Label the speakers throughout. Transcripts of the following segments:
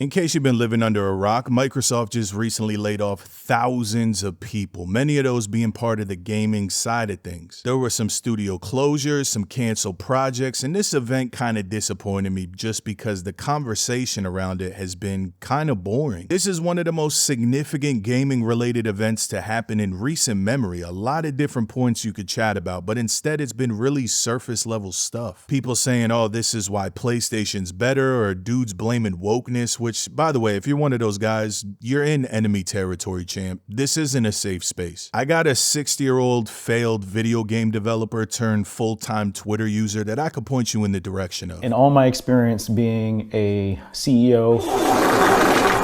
Speaker 1: In case you've been living under a rock, Microsoft just recently laid off thousands of people, many of those being part of the gaming side of things. There were some studio closures, some canceled projects, and this event kind of disappointed me just because the conversation around it has been kind of boring. This is one of the most significant gaming-related events to happen in recent memory. A lot of different points you could chat about, but instead it's been really surface-level stuff. People saying, oh, this is why PlayStation's better, or dudes blaming wokeness, which, by the way, if you're one of those guys, you're in enemy territory, champ. This isn't a safe space. I got a 60-year-old failed video game developer turned full-time Twitter user that I could point you in the direction of.
Speaker 2: In all my experience being a CEO,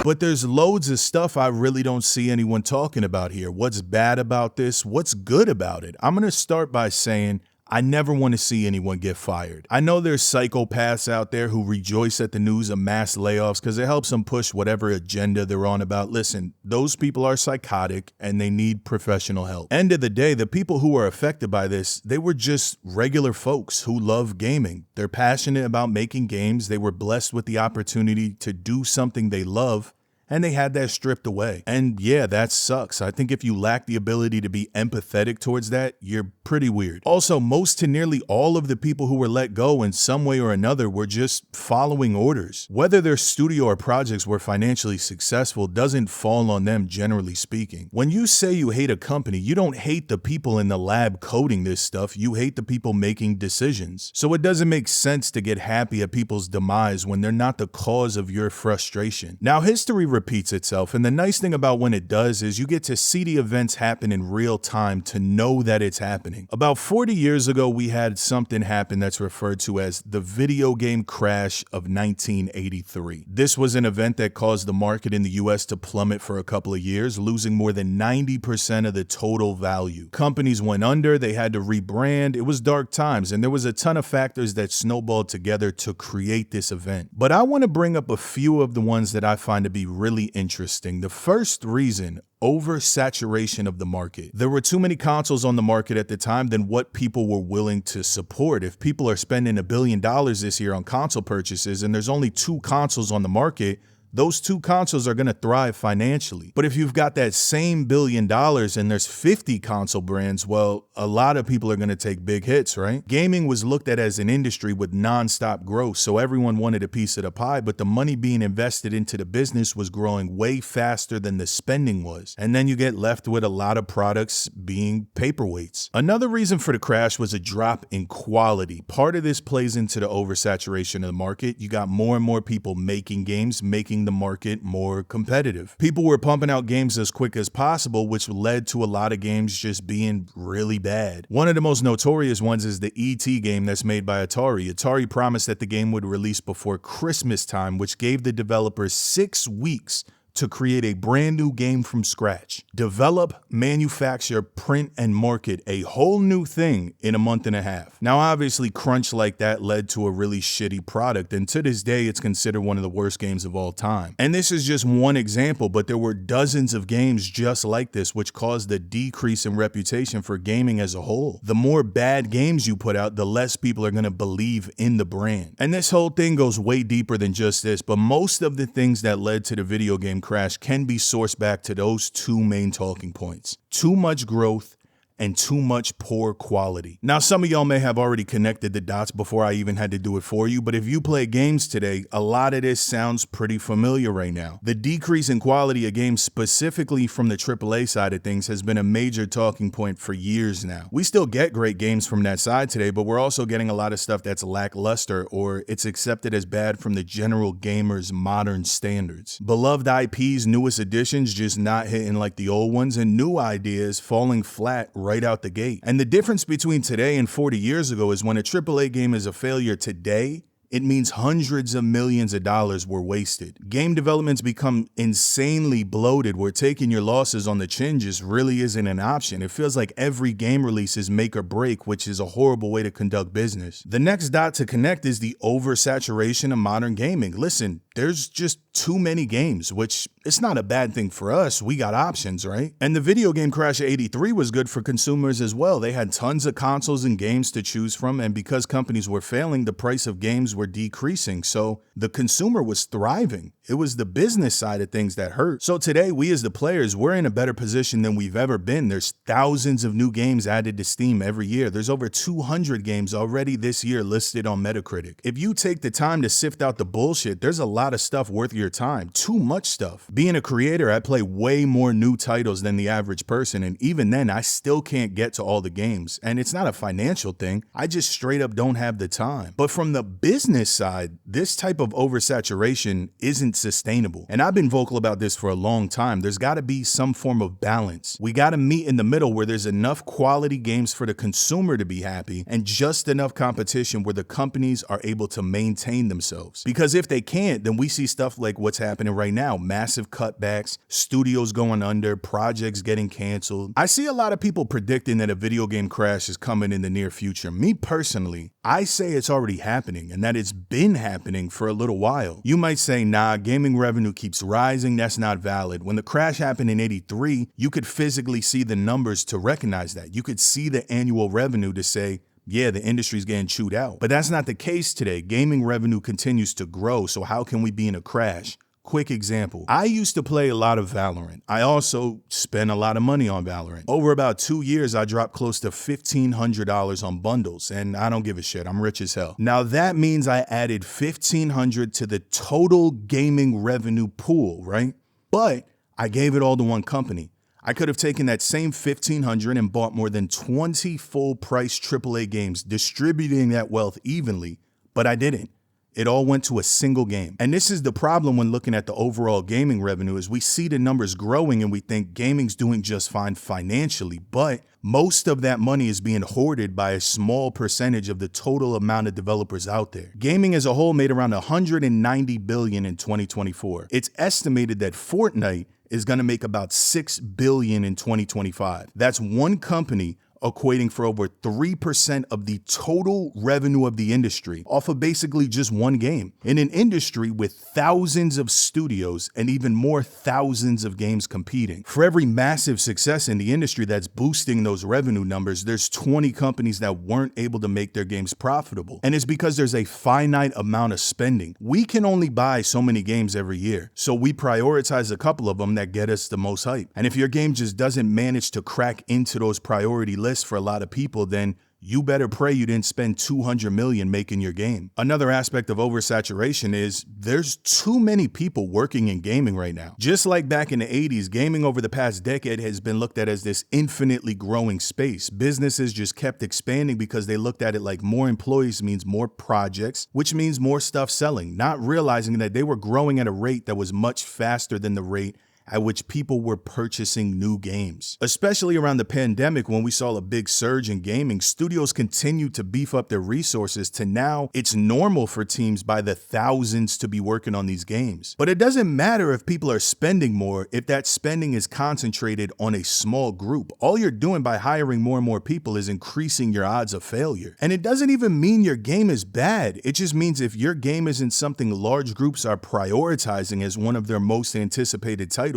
Speaker 1: but there's loads of stuff I really don't see anyone talking about here. What's bad about this? What's good about it? I'm going to start by saying I never want to see anyone get fired. I know there's psychopaths out there who rejoice at the news of mass layoffs because it helps them push whatever agenda they're on about. Listen, those people are psychotic and they need professional help. End of the day, the people who are affected by this, they were just regular folks who love gaming. They're passionate about making games. They were blessed with the opportunity to do something they love, and they had that stripped away. And yeah, that sucks. I think if you lack the ability to be empathetic towards that, you're pretty weird. Also, most to nearly all of the people who were let go in some way or another were just following orders. Whether their studio or projects were financially successful doesn't fall on them, generally speaking. When you say you hate a company, you don't hate the people in the lab coding this stuff, you hate the people making decisions. So it doesn't make sense to get happy at people's demise when they're not the cause of your frustration. Now, history repeats itself, and the nice thing about when it does is you get to see the events happen in real time to know that it's happening. About 40 years ago, we had something happen that's referred to as the video game crash of 1983. This was an event that caused the market in the US to plummet for a couple of years, losing more than 90% of the total value. Companies went under, they had to rebrand, it was dark times, and there was a ton of factors that snowballed together to create this event. But I want to bring up a few of the ones that I find to be really interesting. The first reason, oversaturation of the market. There were too many consoles on the market at the time than what people were willing to support. If people are spending $1 billion this year on console purchases and there's only 2 consoles on the market, those 2 consoles are going to thrive financially. But if you've got that same $1 billion and there's 50 console brands, well, a lot of people are going to take big hits, right? Gaming was looked at as an industry with nonstop growth, so everyone wanted a piece of the pie, but the money being invested into the business was growing way faster than the spending was. And then you get left with a lot of products being paperweights. Another reason for the crash was a drop in quality. Part of this plays into the oversaturation of the market. You got more and more people making games, making the market more competitive. People were pumping out games as quick as possible, which led to a lot of games just being really bad. One of the most notorious ones is the E.T. game that's made by Atari. Atari promised that the game would release before Christmas time, which gave the developers 6 weeks to create a brand new game from scratch. Develop, manufacture, print, and market a whole new thing in a month and a half. Now, obviously, crunch like that led to a really shitty product, and to this day, it's considered one of the worst games of all time. And this is just one example, but there were dozens of games just like this, which caused a decrease in reputation for gaming as a whole. The more bad games you put out, the less people are going to believe in the brand. And this whole thing goes way deeper than just this, but most of the things that led to the video game crash can be sourced back to those 2 main talking points: too much growth and too much poor quality. Now, some of y'all may have already connected the dots before I even had to do it for you, but if you play games today, a lot of this sounds pretty familiar right now. The decrease in quality of games, specifically from the AAA side of things, has been a major talking point for years now. We still get great games from that side today, but we're also getting a lot of stuff that's lackluster, or it's accepted as bad from the general gamer's modern standards. Beloved IPs, newest additions just not hitting like the old ones, and new ideas falling flat right out the gate. And the difference between today and 40 years ago is when a AAA game is a failure today, it means hundreds of millions of dollars were wasted. Game development's become insanely bloated where taking your losses on the chin just really isn't an option. It feels like every game release is make or break, which is a horrible way to conduct business. The next dot to connect is the oversaturation of modern gaming. Listen, there's just too many games, which it's not a bad thing for us. We got options, right? And the video game crash of '83 was good for consumers as well. They had tons of consoles and games to choose from, and because companies were failing, the price of games were were decreasing. So the consumer was thriving. It was the business side of things that hurt. So today, we as the players, we're in a better position than we've ever been. There's thousands of new games added to Steam every year. There's over 200 games already this year listed on Metacritic. If you take the time to sift out the bullshit, there's a lot of stuff worth your time. Too much stuff. Being a creator, I play way more new titles than the average person, and even then, I still can't get to all the games. And it's not a financial thing. I just straight up don't have the time. But from the business side, this type of oversaturation isn't sustainable. And I've been vocal about this for a long time. There's got to be some form of balance. We got to meet in the middle where there's enough quality games for the consumer to be happy and just enough competition where the companies are able to maintain themselves. Because if they can't, then we see stuff like what's happening right now. Massive cutbacks, studios going under, projects getting canceled. I see a lot of people predicting that a video game crash is coming in the near future. Me personally, I say it's already happening and that it's been happening for a little while. You might say, nah, gaming revenue keeps rising. That's not valid. When the crash happened in '83, you could physically see the numbers to recognize that. You could see the annual revenue to say, yeah, the industry's getting chewed out. But that's not the case today. Gaming revenue continues to grow. So how can we be in a crash? Quick example. I used to play a lot of Valorant. I also spent a lot of money on Valorant. Over about 2 years, I dropped close to $1,500 on bundles, and I don't give a shit. I'm rich as hell. Now that means I added $1,500 to the total gaming revenue pool, right? But I gave it all to one company. I could have taken that same $1,500 and bought more than 20 full-price AAA games, distributing that wealth evenly, but I didn't. It all went to a single game. And this is the problem when looking at the overall gaming revenue is we see the numbers growing and we think gaming's doing just fine financially, but most of that money is being hoarded by a small percentage of the total amount of developers out there. Gaming as a whole made around $190 billion in 2024. It's estimated that Fortnite is going to make about $6 billion in 2025. That's one company equating for over 3% of the total revenue of the industry off of basically just one game. In an industry with thousands of studios and even more thousands of games competing. For every massive success in the industry that's boosting those revenue numbers, there's 20 companies that weren't able to make their games profitable. And it's because there's a finite amount of spending. We can only buy so many games every year, so we prioritize a couple of them that get us the most hype. And if your game just doesn't manage to crack into those priority lists for a lot of people, then you better pray you didn't spend $200 million making your game. Another aspect of oversaturation is there's too many people working in gaming right now. Just like back in the 80s, gaming over the past decade has been looked at as this infinitely growing space. Businesses just kept expanding because they looked at it like more employees means more projects, which means more stuff selling, not realizing that they were growing at a rate that was much faster than the rate at which people were purchasing new games. Especially around the pandemic when we saw a big surge in gaming, studios continued to beef up their resources to now it's normal for teams by the thousands to be working on these games. But it doesn't matter if people are spending more if that spending is concentrated on a small group. All you're doing by hiring more and more people is increasing your odds of failure. And it doesn't even mean your game is bad. It just means if your game isn't something large groups are prioritizing as one of their most anticipated titles,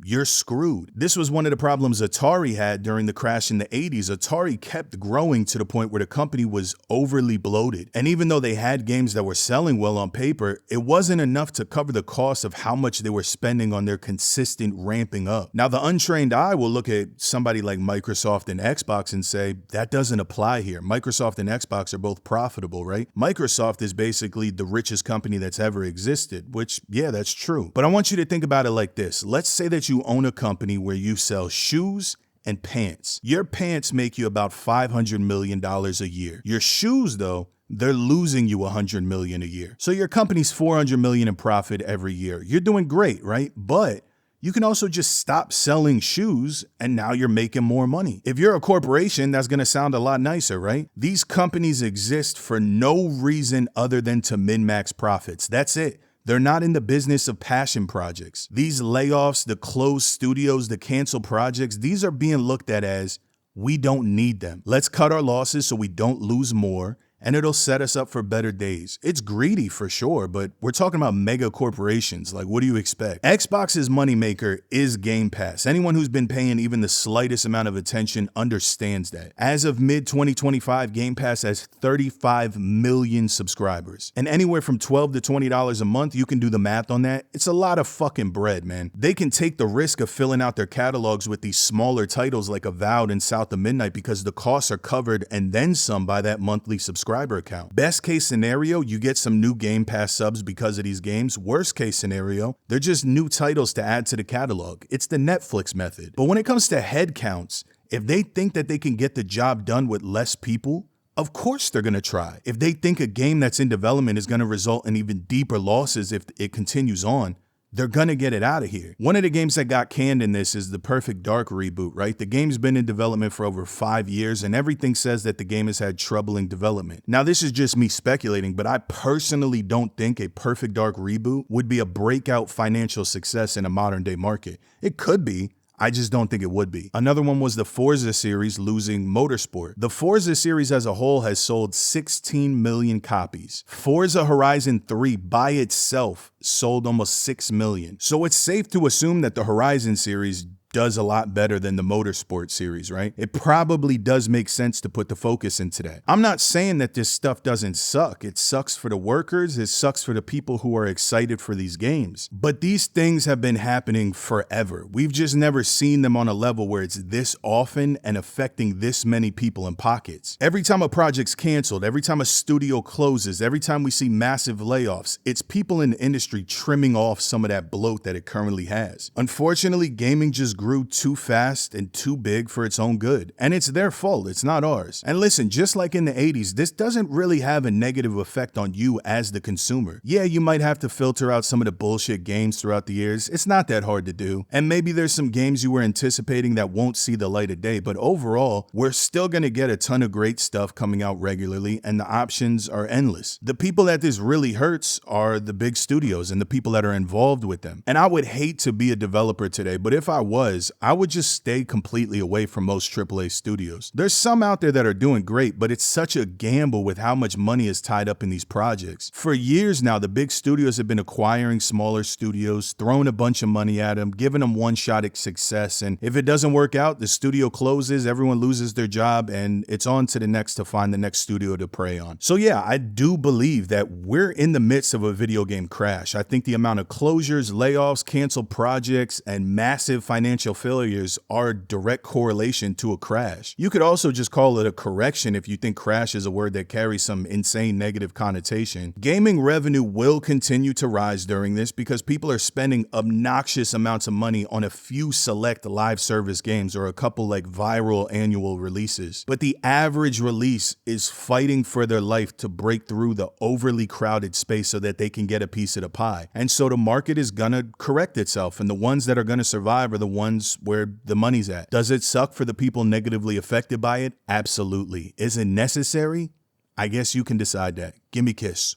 Speaker 1: you're screwed. This was one of the problems Atari had during the crash in the 80s. Atari kept growing to the point where the company was overly bloated. And even though they had games that were selling well on paper, it wasn't enough to cover the cost of how much they were spending on their consistent ramping up. Now, the untrained eye will look at somebody like Microsoft and Xbox and say, that doesn't apply here. Microsoft and Xbox are both profitable, right? Microsoft is basically the richest company that's ever existed, which, yeah, that's true. But I want you to think about it like this. Let's say that you own a company where you sell shoes and pants. Your pants make you about $500 million a year. Your shoes, though, they're losing you $100 million a year. So your company's $400 million in profit every year. You're doing great, right? But you can also just stop selling shoes and now you're making more money. If you're a corporation, that's going to sound a lot nicer, right? These companies exist for no reason other than to min-max profits. That's it. They're not in the business of passion projects. These layoffs, the closed studios, the canceled projects, these are being looked at as we don't need them. Let's cut our losses so we don't lose more and it'll set us up for better days. It's greedy for sure, but we're talking about mega corporations. Like, what do you expect? Xbox's moneymaker is Game Pass. Anyone who's been paying even the slightest amount of attention understands that. As of mid-2025, Game Pass has 35 million subscribers. And anywhere from $12 to $20 a month, you can do the math on that. It's a lot of fucking bread, man. They can take the risk of filling out their catalogs with these smaller titles like Avowed and South of Midnight because the costs are covered and then some by that monthly subscriber account. Best case scenario, you get some new Game Pass subs because of these games. Worst case scenario, they're just new titles to add to the catalog. It's the Netflix method. But when it comes to head counts, if they think that they can get the job done with less people, of course they're going to try. If they think a game that's in development is going to result in even deeper losses if it continues on, they're going to get it out of here. One of the games that got canned in this is the Perfect Dark reboot, right? The game's been in development for over 5 years, and everything says that the game has had troubling development. Now, this is just me speculating, but I personally don't think a Perfect Dark reboot would be a breakout financial success in a modern-day market. It could be. I just don't think it would be. Another one was the Forza series losing Motorsport. The Forza series as a whole has sold 16 million copies. Forza Horizon 3 by itself sold almost 6 million. So it's safe to assume that the Horizon series does a lot better than the Motorsport series, right? It probably does make sense to put the focus into that. I'm not saying that this stuff doesn't suck. It sucks for the workers. It sucks for the people who are excited for these games. But these things have been happening forever. We've just never seen them on a level where it's this often and affecting this many people in pockets. Every time a project's canceled, every time a studio closes, every time we see massive layoffs, it's people in the industry trimming off some of that bloat that it currently has. Unfortunately, gaming just grew too fast and too big for its own good. And it's their fault, it's not ours. And listen, just like in the 80s, this doesn't really have a negative effect on you as the consumer. Yeah, you might have to filter out some of the bullshit games throughout the years. It's not that hard to do. And maybe there's some games you were anticipating that won't see the light of day, but overall, we're still gonna get a ton of great stuff coming out regularly, and the options are endless. The people that this really hurts are the big studios and the people that are involved with them. And I would hate to be a developer today, but if I was, I would just stay completely away from most AAA studios. There's some out there that are doing great, but it's such a gamble with how much money is tied up in these projects. For years now, the big studios have been acquiring smaller studios, throwing a bunch of money at them, giving them one shot at success, and if it doesn't work out, the studio closes, everyone loses their job, and it's on to the next to find the next studio to prey on. So yeah, I do believe that we're in the midst of a video game crash. I think the amount of closures, layoffs, canceled projects, and massive financial failures are a direct correlation to a crash. You could also just call it a correction if you think crash is a word that carries some insane negative connotation. Gaming revenue will continue to rise during this because people are spending obnoxious amounts of money on a few select live service games or a couple like viral annual releases. But the average release is fighting for their life to break through the overly crowded space so that they can get a piece of the pie. And so the market is gonna correct itself, and the ones that are gonna survive are the ones where the money's at. Does it suck for the people negatively affected by it? Absolutely. Is it necessary? I guess you can decide that. Give me a kiss.